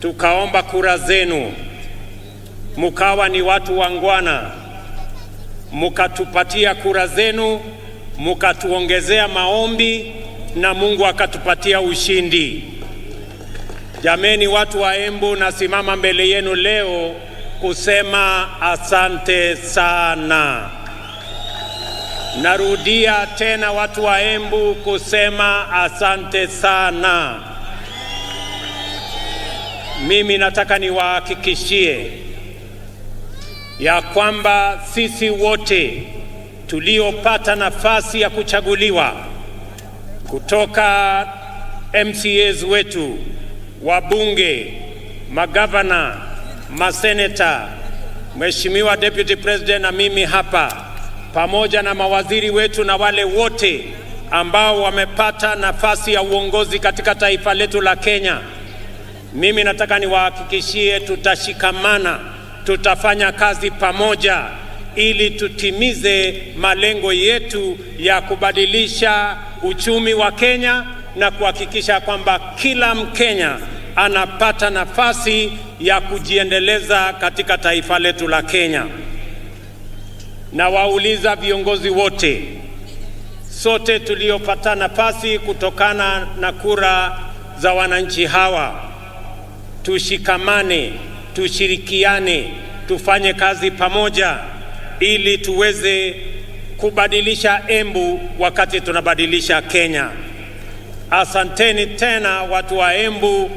tukaomba kura zenu, mukawa ni watu wangwana, mukatupatia kura zenu, mukatuongezea maombi na Mungu akatupatia ushindi. Jameni watu wa Embu, nasimama mbele yenu leo kusema asante sana. Narudia tena watu wa Embu kusema asante sana. Mimi nataka niwahakikishie ya kwamba sisi wote tuliopata nafasi ya kuchaguliwa kutoka MCAs wetu, wabunge, magavana, maseneta, Mheshimiwa Deputy President na mimi hapa, pamoja na mawaziri wetu na wale wote ambao wamepata nafasi ya uongozi katika taifa letu la Kenya, mimi nataka niwahakikishie tutashikamana, tutafanya kazi pamoja ili tutimize malengo yetu ya kubadilisha uchumi wa Kenya na kuhakikisha kwamba kila Mkenya anapata nafasi ya kujiendeleza katika taifa letu la Kenya. Na wauliza viongozi wote, sote tuliopata nafasi kutokana na kura za wananchi hawa, tushikamane, tushirikiane, tufanye kazi pamoja ili tuweze kubadilisha Embu wakati tunabadilisha Kenya. Asanteni tena watu wa Embu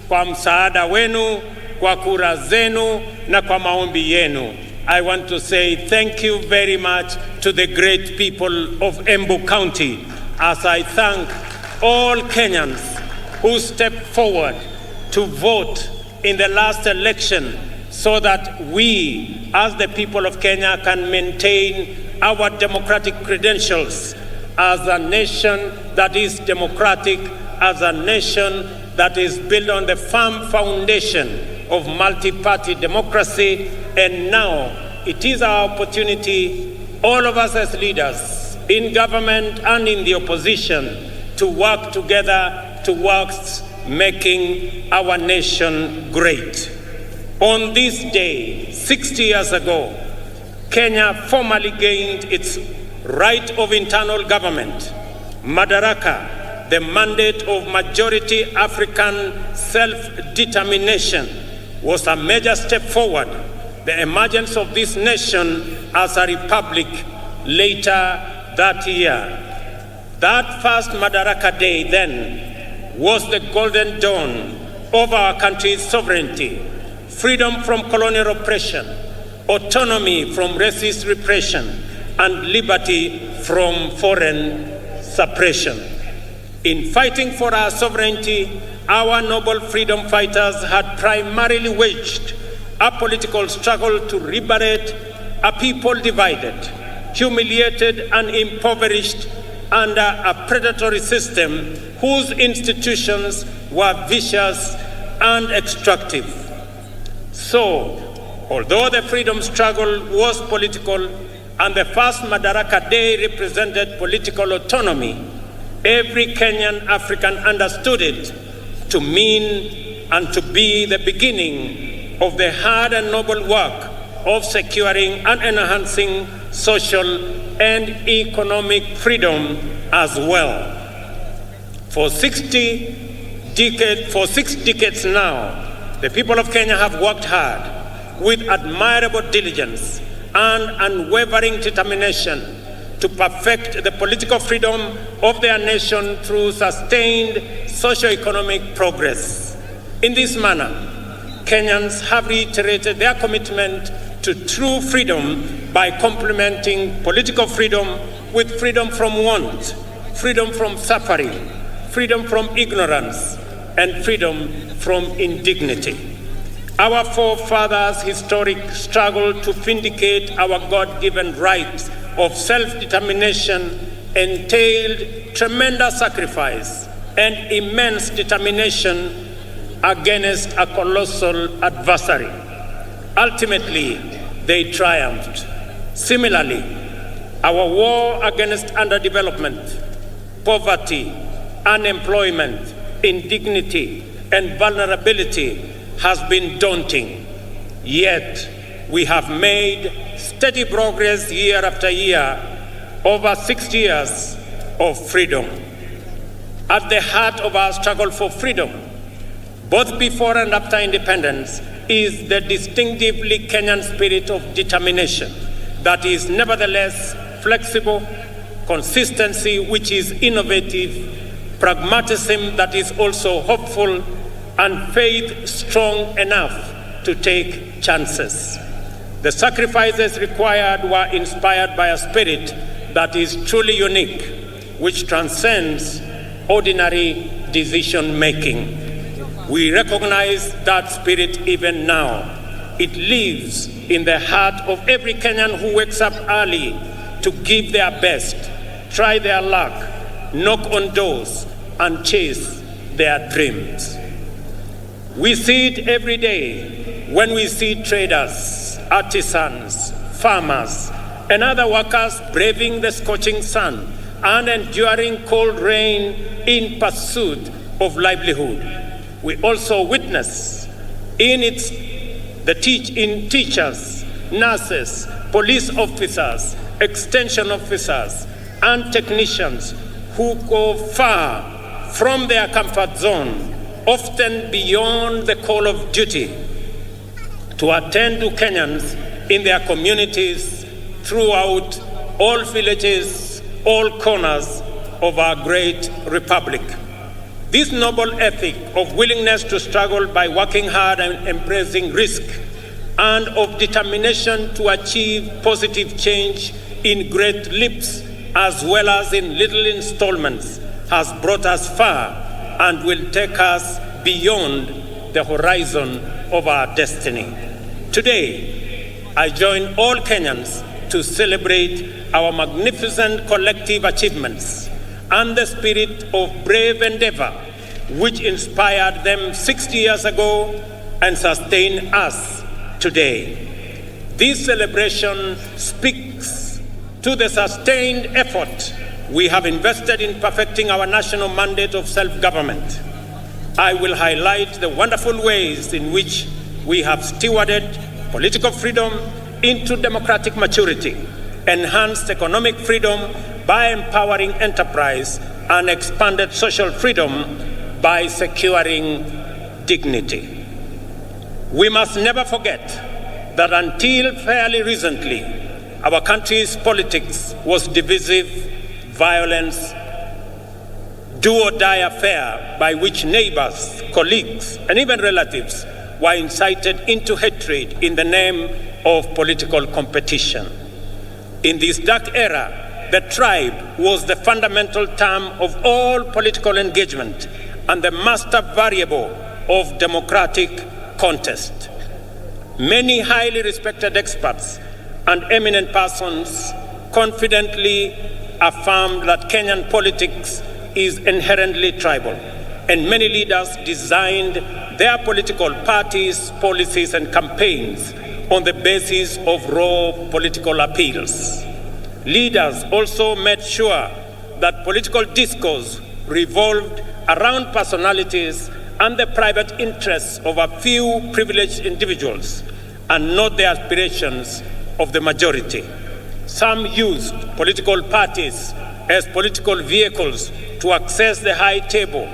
kwa msaada wenu, kwa kura zenu na kwa maombi yenu. I want to say thank you very much to the great people of Embu County, as I thank all Kenyans who stepped forward to vote in the last election so that we, as the people of Kenya, can maintain our democratic credentials as a nation that is democratic, as a nation that is built on the firm foundation of multi-party democracy. And now it is our opportunity, all of us as leaders in government and in the opposition, to work together towards making our nation great. On this day, 60 years ago, Kenya formally gained its right of internal government, Madaraka, the mandate of majority African self-determination, was a major step forward. The emergence of this nation as a republic later that year. That first Madaraka Day then was the golden dawn of our country's sovereignty, freedom from colonial oppression, autonomy from racist repression, and liberty from foreign suppression. In fighting for our sovereignty, our noble freedom fighters had primarily waged a political struggle to liberate a people divided, humiliated, and impoverished under a predatory system whose institutions were vicious and extractive. So, although the freedom struggle was political and the first Madaraka Day represented political autonomy, every Kenyan African understood it to mean and to be the beginning of the hard and noble work of securing and enhancing social and economic freedom as well. For 6 decades now, the people of Kenya have worked hard with admirable diligence and unwavering determination to perfect the political freedom of their nation through sustained socio-economic progress. In this manner, Kenyans have reiterated their commitment to true freedom by complementing political freedom with freedom from want, freedom from suffering, freedom from ignorance, and freedom from indignity. Our forefathers' historic struggle to vindicate our God-given right of self-determination entailed tremendous sacrifice and immense determination against a colossal adversary. Ultimately, they triumphed. Similarly, our war against underdevelopment, poverty, unemployment, indignity, and vulnerability has been daunting, yet we have made steady progress year after year over 60 years of freedom. At the heart of our struggle for freedom, both before and after independence, is the distinctively Kenyan spirit of determination that is nevertheless flexible, consistency which is innovative, pragmatism that is also hopeful, and faith strong enough to take chances. The sacrifices required were inspired by a spirit that is truly unique, which transcends ordinary decision-making. We recognize that spirit even now. It lives in the heart of every Kenyan who wakes up early to give their best, try their luck, knock on doors, and chase their dreams. We see it every day when we see traders, artisans, farmers, and other workers braving the scorching sun and enduring cold rain in pursuit of livelihood. We also witness in teachers, nurses, police officers, extension officers, and technicians who go far from their comfort zone, often beyond the call of duty, to attend to Kenyans in their communities throughout all villages, all corners of our great republic. This noble ethic of willingness to struggle by working hard and embracing risk, and of determination to achieve positive change in great leaps as well as in little installments, has brought us far and will take us beyond the horizon of our destiny. Today, I join all Kenyans to celebrate our magnificent collective achievements and the spirit of brave endeavor which inspired them 60 years ago and sustain us today. This celebration speaks to the sustained effort we have invested in perfecting our national mandate of self-government. I will highlight the wonderful ways in which we have stewarded political freedom into democratic maturity, enhanced economic freedom by empowering enterprise, and expanded social freedom by securing dignity. We must never forget that until fairly recently, our country's politics was divisive, violence, do-or-die affair by which neighbors, colleagues, and even relatives were incited into hatred in the name of political competition. In this dark era, the tribe was the fundamental term of all political engagement and the master variable of democratic contest. Many highly respected experts and eminent persons confidently affirmed that Kenyan politics is inherently tribal, and many leaders designed their political parties, policies, and campaigns on the basis of raw political appeals. Leaders also made sure that political discourse revolved around personalities and the private interests of a few privileged individuals and not the aspirations of the majority. Some used political parties as political vehicles to access the high table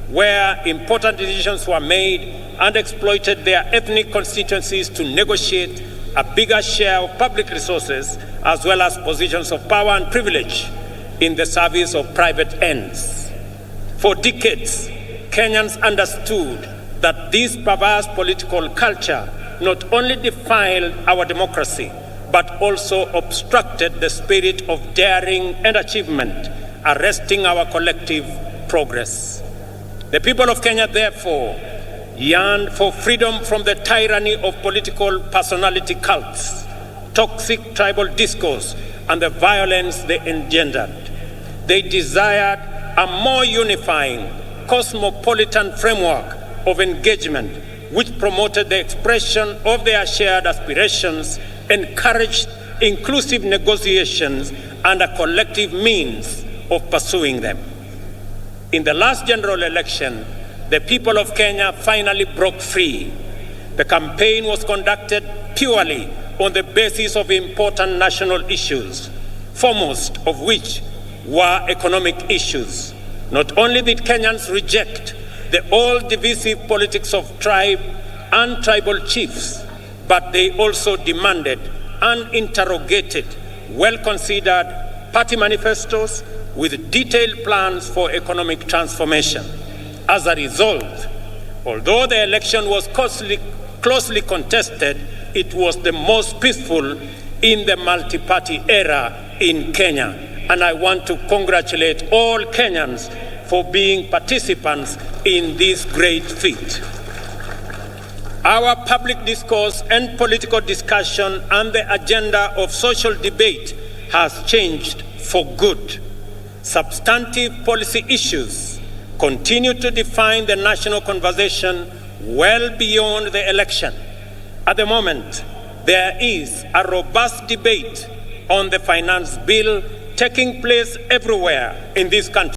where important decisions were made and exploited their ethnic constituencies to negotiate a bigger share of public resources as well as positions of power and privilege in the service of private ends. For decades, Kenyans understood that this perverse political culture not only defiled our democracy, but also obstructed the spirit of daring and achievement, arresting our collective progress. The people of Kenya, therefore, yearned for freedom from the tyranny of political personality cults, toxic tribal discourse, and the violence they engendered. They desired a more unifying, cosmopolitan framework of engagement which promoted the expression of their shared aspirations, encouraged inclusive negotiations, and a collective means of pursuing them. In the last general election, the people of Kenya finally broke free The campaign was conducted purely on the basis of important national issues, foremost of which were economic issues. Not only did Kenyans reject the all-divisive politics of tribe and tribal chiefs, but they also demanded and interrogated well-considered party manifestos with detailed plans for economic transformation. As a result, although the election was closely contested, it was the most peaceful in the multi-party era in Kenya. And I want to congratulate all Kenyans for being participants in this great feat. Our public discourse and political discussion and the agenda of social debate has changed for good. Substantive policy issues continue to define the national conversation well beyond the election. At the moment, there is a robust debate on the finance bill taking place everywhere in this country,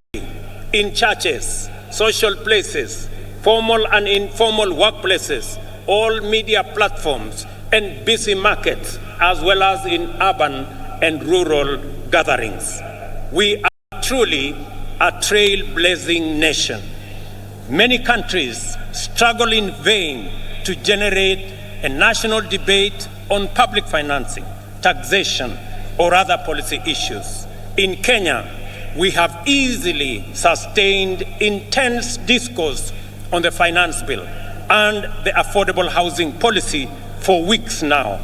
in churches, social places, formal and informal workplaces, all media platforms, and busy markets, as well as in urban and rural gatherings. We are truly a trailblazing nation. Many countries struggle in vain to generate a national debate on public financing, taxation, or other policy issues. In Kenya, we have easily sustained intense discourse on the finance bill and the affordable housing policy for weeks now.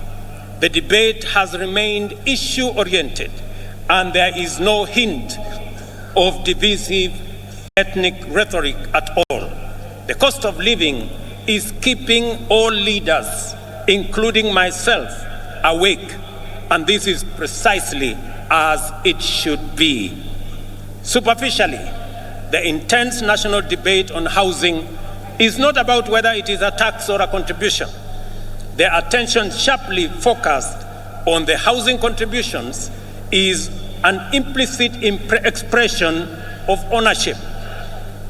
The debate has remained issue-oriented, and there is no hint of divisive ethnic rhetoric at all. The cost of living is keeping all leaders, including myself, awake, and this is precisely as it should be. Superficially, the intense national debate on housing is not about whether it is a tax or a contribution. The attention sharply focused on the housing contributions is an implicit expression of ownership.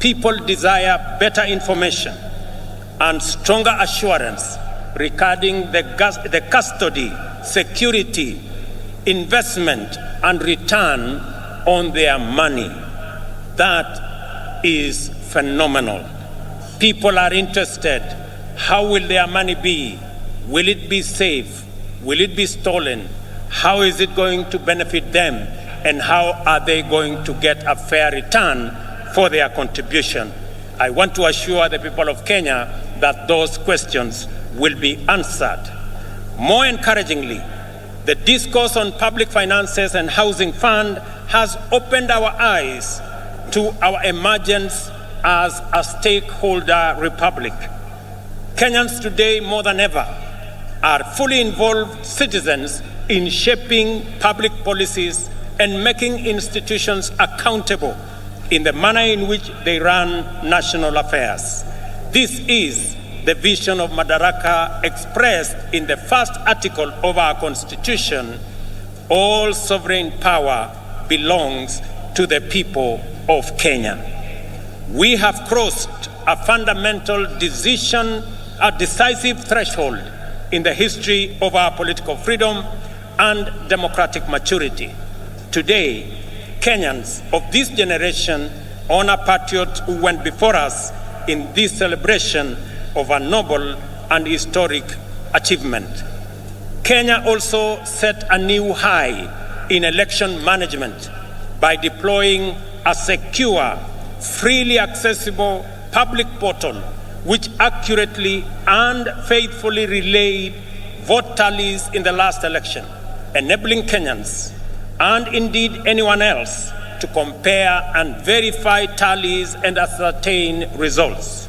People desire better information and stronger assurance regarding the custody, security, investment, and return on their money. That is phenomenal. People are interested. How will their money be? Will it be safe? Will it be stolen? How is it going to benefit them? And how are they going to get a fair return for their contribution? I want to assure the people of Kenya that those questions will be answered. More encouragingly, the discourse on public finances and housing fund has opened our eyes to our emergence as a stakeholder republic. Kenyans today, more than ever, are fully involved citizens in shaping public policies and making institutions accountable in the manner in which they run national affairs. This is the vision of Madaraka expressed in the first article of our Constitution. All sovereign power belongs to the people of Kenya. We have crossed a fundamental decision, a decisive threshold in the history of our political freedom and democratic maturity. Today, Kenyans of this generation honor patriots who went before us in this celebration of a noble and historic achievement. Kenya also set a new high in election management by deploying a secure, freely accessible public portal which accurately and faithfully relayed vote tallies in the last election, enabling Kenyans and indeed anyone else to compare and verify tallies and ascertain results.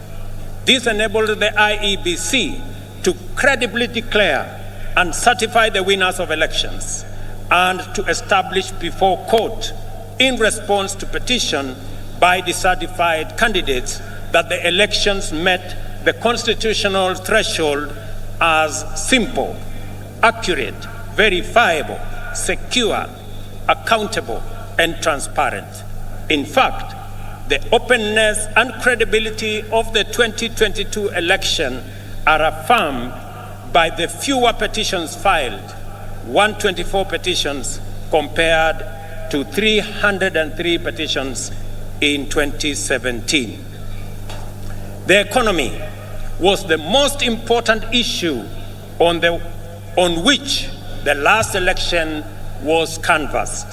This enabled the IEBC to credibly declare and certify the winners of elections and to establish before court, in response to petition by dissatisfied candidates, that the elections met the constitutional threshold as simple, accurate, verifiable, secure, accountable, and transparent. In fact, the openness and credibility of the 2022 election are affirmed by the fewer petitions filed, 124 petitions compared to 303 petitions in 2017. The economy was the most important issue on which the last election was canvassed.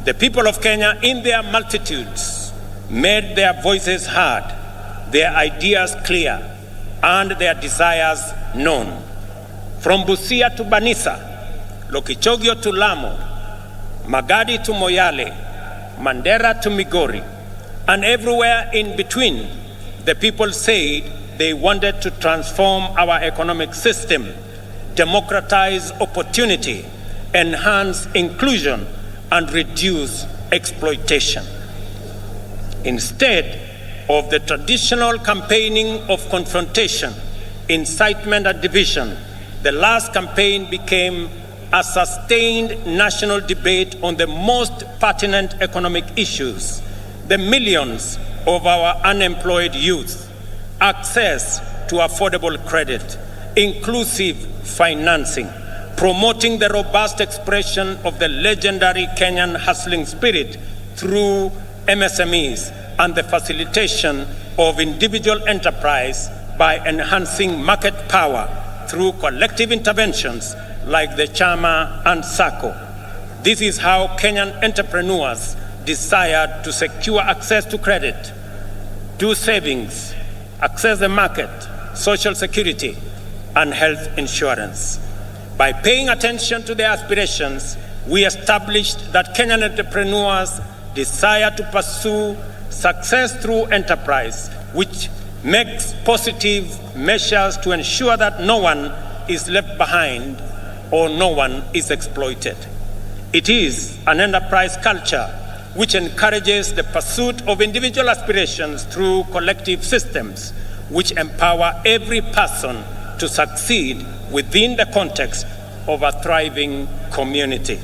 The people of Kenya, in their multitudes, made their voices heard, their ideas clear, and their desires known. From Busia to Banisa, Lokichogio to Lamu, Magadi to Moyale, Mandera to Migori, and everywhere in between, the people said they wanted to transform our economic system, democratize opportunity, enhance inclusion, and reduce exploitation. Instead of the traditional campaigning of confrontation, incitement, and division, the last campaign became a sustained national debate on the most pertinent economic issues: the millions of our unemployed youth, access to affordable credit, inclusive financing, promoting the robust expression of the legendary Kenyan hustling spirit through MSMEs, and the facilitation of individual enterprise by enhancing market power through collective interventions like the Chama and SACCO. This is how Kenyan entrepreneurs desired to secure access to credit, do savings, access the market, social security, and health insurance. By paying attention to their aspirations, we established that Kenyan entrepreneurs desire to pursue success through enterprise, which makes positive measures to ensure that no one is left behind or no one is exploited. It is an enterprise culture which encourages the pursuit of individual aspirations through collective systems, which empower every person to succeed within the context of a thriving community.